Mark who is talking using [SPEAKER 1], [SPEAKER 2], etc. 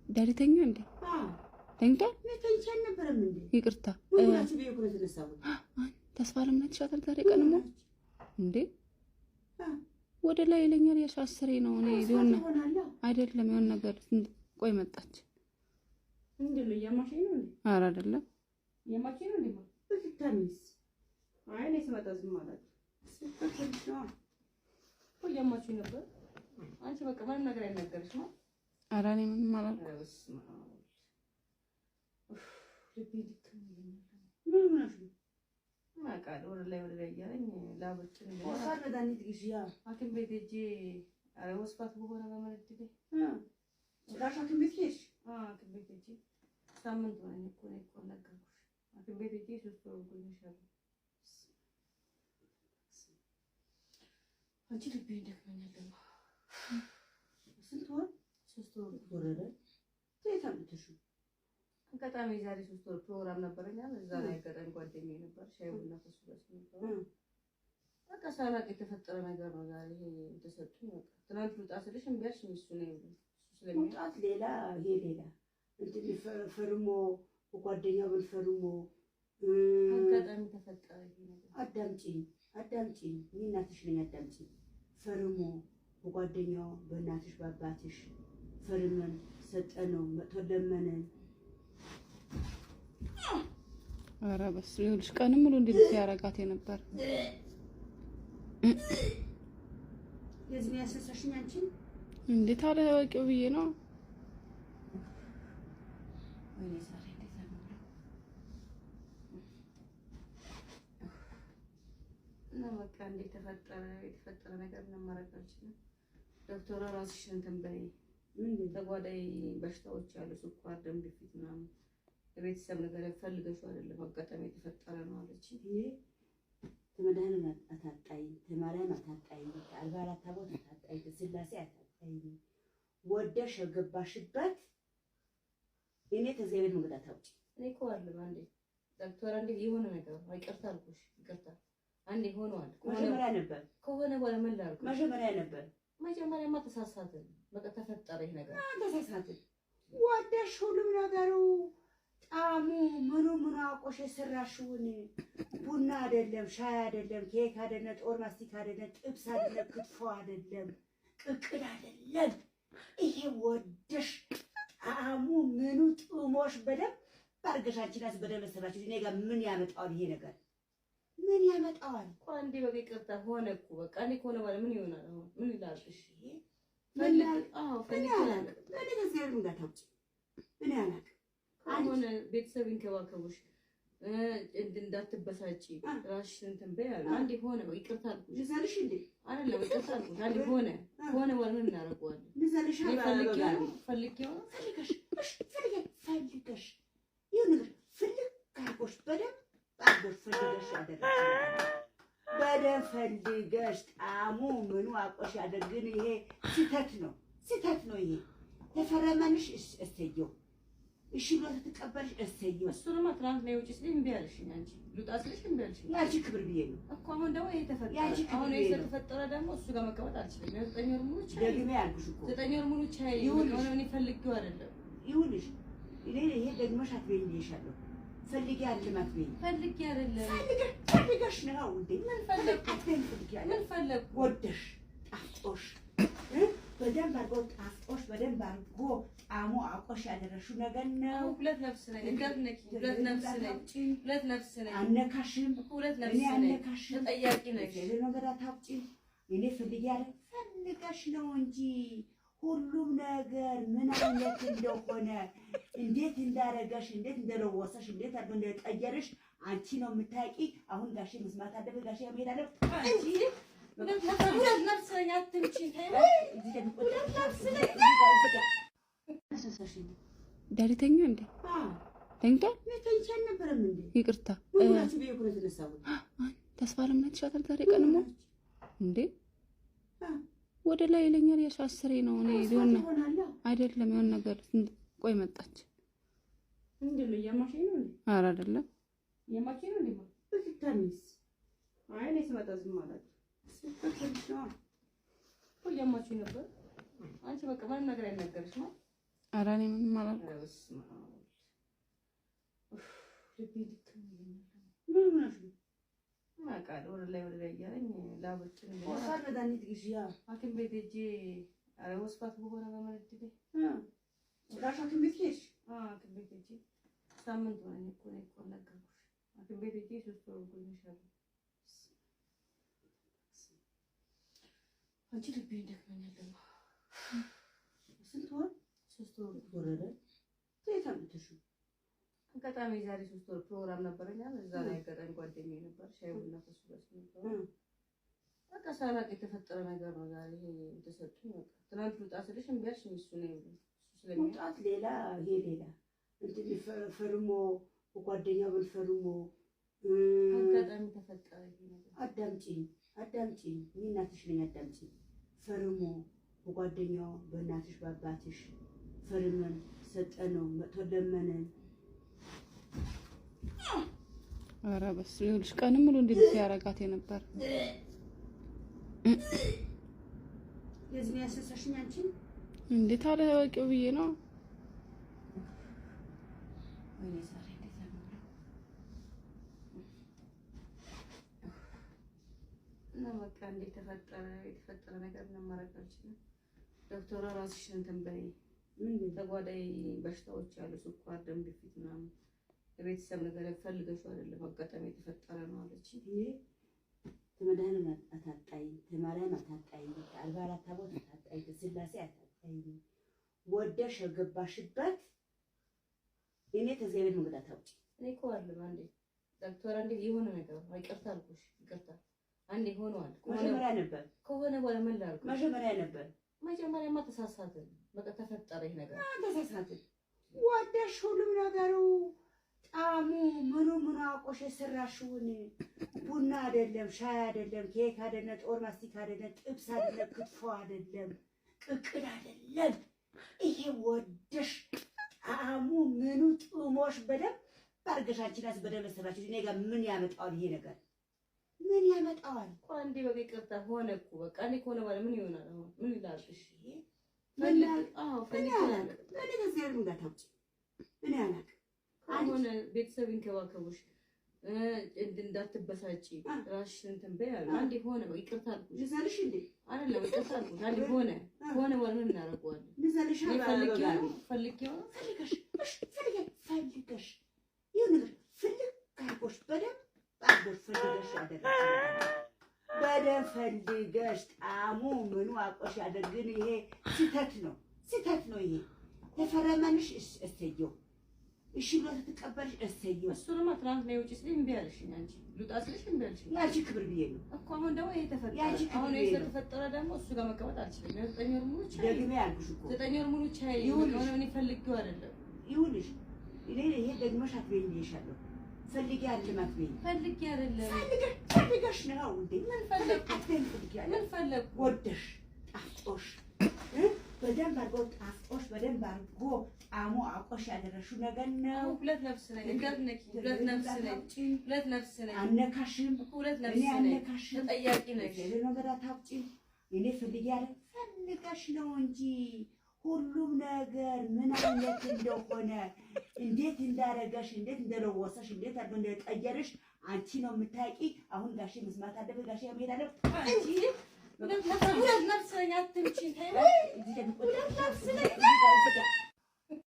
[SPEAKER 1] ዳሪተኛ እንዴ? ተኝቷል?
[SPEAKER 2] ተኝቻል ነበርም እንዴ?
[SPEAKER 1] ይቅርታ
[SPEAKER 2] ሁላችሁ ቢሆን ተነሳው።
[SPEAKER 1] ተስፋ ለምን ተሻታል ዛሬ ቀንሞ እንዴ? ወደ ላይ ይለኛል ያሻስሬ ነው እኔ ቢሆን አይደለም የሆነ ነገር ቆይ መጣች
[SPEAKER 2] እንዴ? ነው ያማሽኝ ነው እንዴ?
[SPEAKER 1] ኧረ አይደለም
[SPEAKER 2] ያማሽኝ ነው እንዴ? በትታሚስ አይ እኔ ስመጣ ዝም ማለት ነው። ቆይ ያማሽኝ ነበር። አንቺ በቃ ምንም ነገር አይነገርሽ ነው?
[SPEAKER 1] ኧረ እኔ ምንም አላልኩም።
[SPEAKER 2] ወደ ላይ እያለኝ ላቦችን ሐኪም ቤት ሄጄ ወስፋት በሆነ በመረድ ሐኪም ቤት ሄድሽ? ሐኪም ቤት ሄጄ ሳምንት ሆነኝ እኮ ነው እኮ ነገርኩሽ። ሐኪም ቤት ሄጄ 3 ወር ቆይቻለሁ። አንቺ ልቤ ደክሞኛል ደግሞ ስንት ወር? 3 ወር ወረደ። ተይታምጥሽ አጋጣሚ ዛሬ 3 ወር ፕሮግራም ነበረኛ እዛ ላይ አጋጣሚ ጓደኛዬ ነበር ሻይ ቡና ከሱ ጋር ነበር። በቃ ሳላቅ የተፈጠረ ነገር ነው ዛሬ ይሄ ተሰጥቶኝ በቃ ትናንት ልውጣ ስልሽ እንቢያልሽ እሱ ነው ስለሚወጣት ሌላ ይሄ ሌላ እንትን ፈርሞ ጓደኛው በልፈርሞ አጋጣሚ ተፈጠረ ይሄ ነገር። አዳምጪኝ እኔ እናትሽ ነኝ። አዳምጪኝ ፈርሞ ጓደኛው በእናትሽ በአባትሽ ፈርመን ሰጠነው መጥቶ ለመነን።
[SPEAKER 1] ኧረ በስ ይኸውልሽ ቀንም ሙሉ እንዴት ሲያረጋት የነበር
[SPEAKER 2] የዚህ ያሰሰሽኝ አንቺ
[SPEAKER 1] እንዴት አላወቂው ብዬ ነው።
[SPEAKER 2] ወይኔ ዛሬ እንዴት ነው እና በቃ እንዴት የተፈጠረ ነገር ነው ማረጋች ነው። ዶክተር ራስሽን እንትን በይ ምን ተጓዳይ በሽታዎች ያሉ ስኳር፣ ደም ግፊት ምናምን የቤተሰብ ነገር ፈልገሽው አይደለም አጋጣሚ የተፈጠረ ነው አለች። ይሄ ተመዳን አታጣይ ተማሪያን አታጣይ አልባላ ታቦት አታጣይ ስላሴ አታጣይ ወደሽ ገባሽበት እኔ ተዘይበል መግዳት አውጪ እኔ እኮ አለ አንዴ ዶክተር አንዴ የሆነ ነገር አይቀርታ አልኩሽ ይቀርታ አንዴ ሆኗል ከሆነ በኋላ ምን ላድርግ መጀመሪያማ ተሳሳትን በቃ ተፈጠረ ይሄ ነገር ተሳሳትን ወደሽ ሁሉም ነገሩ ጣሙ ምኑ አቆሽ ሰራሽውን ቡና አይደለም ሻይ አይደለም ኬክ አይደለም ጦር ማስቲካ አይደለም ጥብስ አይደለም ክትፎ አይደለም ቅቅል አይደለም ይሄ ወደሽ ጣሙ ምኑ ጥሞሽ በደም ባርገሻችናስ በደም ሰራችሁ እኔ ጋር ምን ያመጣዋል ይሄ ነገር ምን ያመጣዋል? ቆንዴ በቃ ይቅርታ ሆነ እኮ በቃ እኔ ከሆነ ባለ ምን ይሆናል አሁን ምን ይላል? እሺ ፈልግ ለነገር እንዳታውጪ እኔ አላውቅም። አሁን ቤተሰብ ይንከባከቡሽ እንዳትበሳጪ ራስሽን እንትን በይ አለ። አንዴ ሆነ በቃ ይቅርታ አልኩሽ ልዘልሽ እንዴ አይደለም ይቅርታ አልኩሽ አንዴ ሆነ ባለ ምን እናደርገዋለን? ልዘልሽ ፈልጊው ፈልገሽ ይሁን ነገር ፈልግ ካርጎሽ በደም ፈልገሽ ያደረግሽ በደም ፈልገሽ ጣሙ ምኑ አቆሽ ያደርግን ይሄ ስህተት ነው ይሄ ተፈረመንሽ እሰየው እሺ ብሎ ተቀበልሽ እሰየው እሱንማ ትናንት ነው ውጪ ስለኝ እምቢ አለሽኝ አንቺ ልውጣ ስለሽ እምቢ አለሽኝ ያቺ ክብር ብዬ ነው እኮ አሁን ደግሞ ይሄ ተፈጠረ አሁን ይሄ ተፈጠረ ደግሞ እሱ ጋር መቀመጥ አልችልም 9 ወር ሙሉ ቻይ ደግሜ ያልኩሽ እኮ 9 ወር ሙሉ ቻይ ነው እኔ ፈልጌው አይደለም ይሁንሽ ይሄ ደግመሽ አትበይኝ ይሻለው ፈልጊ አልማት በይ ፈልጊ አይደለም ፈልገሽ ነው እንዴ ምን ፈለግ ወደሽ ጣፍጦሽ በደንብ አርጎ ጣፍጦሽ በደንብ አርጎ ጣሙ አቆሽ ያደረሽው ነገር ነው። ሁለት ነፍስ ነኝ እንደነኪ ሁለት ነፍስ ነኝ አነካሽም ሁለት ነፍስ ነኝ አነካሽም ተጠያቂ ነኝ ለነገር አታውጪ እኔ ፈልጊ አይደል ፈልገሽ ነው እንጂ ሁሉም ነገር ምን አይነት እንደሆነ እንዴት እንዳረጋሽ እንዴት እንደለወሰሽ እንዴት አድርጎ እንደቀየረሽ አንቺ ነው የምታውቂ። አሁን ጋሼ መስማት አለበት ጋሼ መሄድ አለበት እንጂ ሁለት ነፍስ ነኝ አትምጪ
[SPEAKER 1] ዳሪተኛ እንዴ? ተኝቷል?
[SPEAKER 2] ተኝቻል ነበርም እንዴ?
[SPEAKER 1] ይቅርታ
[SPEAKER 2] ሁላችሁ ቢሆን ተነሳው
[SPEAKER 1] ተስፋ ለምን ተሻታል ዛሬ ቀንሞ እንዴ? ወደ ላይ ይለኛል ያሻስሬ ነው እኔ ቢሆን አይደለም የሆነ ነገር ቆይ መጣች
[SPEAKER 2] እንዴ? ነው ያማሽኝ ነው እንዴ?
[SPEAKER 1] ኧረ አይደለም
[SPEAKER 2] ያማሽኝ ነው እንዴ? በትታሚስ አይ እኔ ስመጣ ዝም ማለት ነው ያማሽኝ ነበር። አንቺ በቃ ምንም ነገር አይነገርሽ ነው
[SPEAKER 1] ኧረ እኔ ምንም አላልኩም።
[SPEAKER 3] ወደ ላይ እያለኝ ላቦችን ሐኪም ቤት ሄጄ ወስፋት በሆነ በመድቤ
[SPEAKER 2] ሐኪም ቤት ሄድሽ?
[SPEAKER 3] ሐኪም ቤት ሄጄ ሳምንት ሆነኝ እኮ ነገርኩሽ። ሐኪም ቤት ሄጄ 3 ወር ቆይቻለሁ። አንቺ ልቤ ደክሞኛል።
[SPEAKER 2] ስንት ወር?
[SPEAKER 3] 3 ወር
[SPEAKER 2] ወረደ። ከየት አምጥተሽው?
[SPEAKER 3] አጋጣሚ ዛሬ 3 ወር ፕሮግራም ነበረኛ። እዛ ላይ አጋጣሚ ጓደኛዬ ነበር ሻይ ቡና ከሱ ጋር ነበር። በቃ ሳላቅ የተፈጠረ ነገር ነው። ዛሬ ይሄ ተሰጥቶኝ በቃ ትናንት ልውጣ ስልሽ እምቢ አልሽኝ። እሱ ነው
[SPEAKER 2] ስለሚወጣት ሌላ ይሄ ሌላ እንትን ፈርሞ ጓደኛው በፈርሞ
[SPEAKER 3] አጋጣሚ ተፈጠረ ይሄ ነገር።
[SPEAKER 2] አዳምጪኝ እኔ እናትሽ ነኝ። አዳምጪኝ። ፈርሞ በጓደኛው በእናትሽ በአባትሽ ፈርመን ሰጠነው መጥቶ ለመነን።
[SPEAKER 1] ኧረ በስመ አብ ይኸውልሽ ቀንም ሙሉ እንዴት ሲያረጋት የነበር
[SPEAKER 2] የዚህ ያሰሳሽኝ አንቺን
[SPEAKER 1] እንዴት አላወቂው ብዬ ነው።
[SPEAKER 2] ወይኔ ዛሬ እንዴት ነው
[SPEAKER 3] እና በቃ እንዴት የተፈጠረ ነገር ነው ማረግ አልችልም። ዶክተሯ ራስሽን እንትን በይ ተጓዳይ በሽታዎች ያሉ ስኳር፣ ደም ግፊት ምናምን የቤተሰብ ነገር ፈልገሽው አይደለም አጋጣሚ የተፈጠረ ነው አለች።
[SPEAKER 2] ይሄ ተመዳን አታጣይ ተማሪያን አታጣይ አልባራት ታቦት አታጣይ ስላሴ አታጣይ ወደሽ ገባሽበት። እኔ ተዘይበል መንገዳት አውጪ
[SPEAKER 3] እኔ እኮ አለ አንዴ ዶክተር አንዴ የሆነ ነገር አይቀርታ አልኩሽ ይቀርታ አንዴ ሆኗል
[SPEAKER 2] መጀመሪያ ነበር
[SPEAKER 3] ከሆነ በኋላ ምን ላድርግ
[SPEAKER 2] መጀመሪያማ
[SPEAKER 3] ተሳሳትን በቃ ተፈጠረ ይሄ ነገር
[SPEAKER 2] ተሳሳትን ወደሽ ሁሉም ነገሩ ጣሙ ምኑ አቆሽ የሰራሽውን ቡና አይደለም ሻይ አይደለም ኬክ አይደለም ጦር ማስቲካ አይደለም ጥብስ አይደለም ክትፎ አይደለም ቅቅል አይደለም ይሄ ወደሽ ጣሙ ምኑ ጥሞሽ በደንብ አድርገሽ አንቺናስ በደንብ ሰራሽ። እኔ ጋር ምን ያመጣዋል ይሄ ነገር ምን ያመጣዋል?
[SPEAKER 3] አንዴ በቃ ይቅርታ ሆነ እኮ በቃ እኔ ከሆነ በኋላ ምን ይሆናል? አሁን ምን ይላልሽ?
[SPEAKER 2] ምን ከዚህ ጋር ታውጪ ምን ያላቅ
[SPEAKER 3] አሁን ቤተሰብ ይንከባከቡሽ እንዳትበሳጪ ራስሽን እንትን በይ አለ። አንዴ ሆነ በቃ ይቅርታ አልኩሽ።
[SPEAKER 2] ልዘልሽ እንዴ
[SPEAKER 3] አይደለም ይቅርታ አልኩሽ። አንዴ ሆነ በኋላ ምን እናደርገዋለን?
[SPEAKER 2] ልዘልሽ
[SPEAKER 3] ፈልጌው
[SPEAKER 2] ፈልገሽ ይሁን ነገር ፈልግ ካርጎሽ በደንብ አርጎሽ ፈልገሽ ያደረግሽ በደንብ ፈልገሽ ጣሙ ምኑ አቆሽ ያደርግን። ይሄ ስህተት ነው። ይሄ ተፈረመንሽ እሰየው እሺ ብሎ ተቀበልሽ እሰየው።
[SPEAKER 3] እሱንማ ትናንት ነው ውጪ ስለኝ እምቢ አልሽኝ። አንቺ ልውጣ ስልሽ እምቢ አልሽኝ።
[SPEAKER 2] ያቺ ክብር ብዬ ነው
[SPEAKER 3] እኮ አሁን ደግሞ ይሄ ተፈጠረ። አሁን ይሄ ተፈጠረ ደግሞ እሱ ጋር መቀመጥ አልችልም። 9 ወር ሙሉ ቻይ
[SPEAKER 2] ደግሜ ያልኩሽ እኮ
[SPEAKER 3] 9 ወር ሙሉ ቻይ ይሁን እኔ ፈልጌው አይደለም
[SPEAKER 2] ይሁንሽ። ይሄ ደግመሽ አትበይኝ ብዬሻለሁ። ፈልጌ አልማት በይ
[SPEAKER 3] ፈልጌ አይደለም
[SPEAKER 2] ፈልገሽ ነው እንዴ?
[SPEAKER 3] ምን ፈለግኩ?
[SPEAKER 2] ምን ፈለግኩ? ወደሽ ጣፍጦሽ በደንብ አድርጎ ጣፍጦሽ በደንብ አድርጎ ጣሙ አቆሽ ያደረሽው ነገር ነው።
[SPEAKER 3] ሁለት ነፍስ ነኝ እንደነኪ ሁለት ነፍስ ነኝ
[SPEAKER 2] አነካሽም
[SPEAKER 3] ሁለት ነፍስ ነኝ
[SPEAKER 2] አነካሽም
[SPEAKER 3] ተጠያቂ ነሽ።
[SPEAKER 2] ነገር አታውጪ። እኔ ፈልጌ ፈልገሽ ነው እንጂ ሁሉም ነገር ምን አይነት እንደሆነ እንዴት እንዳረጋሽ እንዴት እንደለወሰሽ እንዴት አድርጎ እንደቀየረሽ አንቺ ነው የምታውቂ። አሁን ጋሼ መስማት አለበት። ጋሼ መሄድ አለበት። አንቺ
[SPEAKER 3] ሁለት ነፍስ ነኝ አትምጪ።